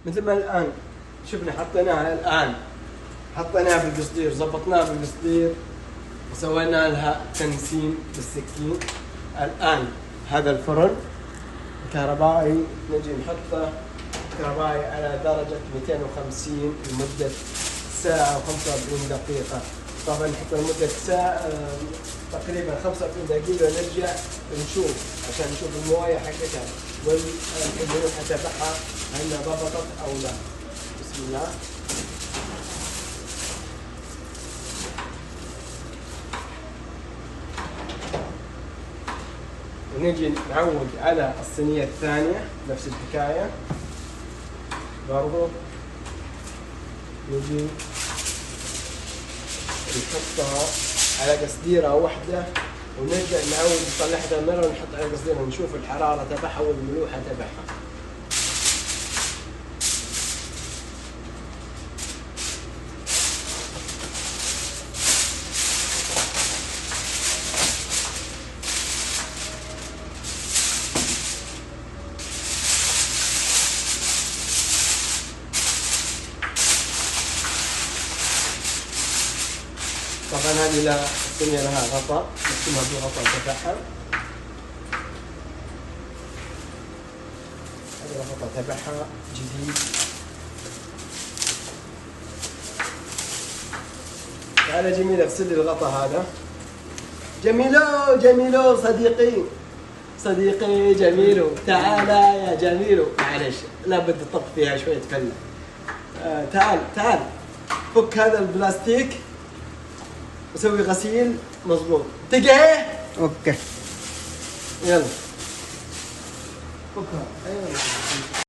مثل ما الآن شفنا حطيناها الآن، حطيناها بالقصدير، ضبطناها بالقصدير وسوينا لها تنسيم بالسكين. الآن هذا الفرن الكهربائي نجي نحطه كهربائي على درجة 250 لمدة ساعة و45 دقيقة. طبعا نحط لمدة ساعة تقريبا 45 دقيقة ونرجع نشوف عشان نشوف الموية حقتها والملوحة تبعها هل ضبطت أو لا. بسم الله. ونجي نعود على الصينية الثانية نفس الحكاية برضو، نجي نحطها على قصديرة واحدة ونرجع نعود نطلعها مرة ونحط على قصديرة نشوف الحرارة تبعها والملوحة تبعها. طبعا هذه لها الصينية لها غطاء، نكتمها بالغطاء تبعها. هذا الغطاء تبعها جديد. تعال جميلة اغسل لي الغطاء هذا. جميلو جميلو صديقي صديقي جميلو، تعال يا جميلو. معلش لابد تطب فيها شوية فلة. تعال تعال فك هذا البلاستيك وسوي غسيل مضبوط. تقعه؟ اوكي يلا فكها. ايوه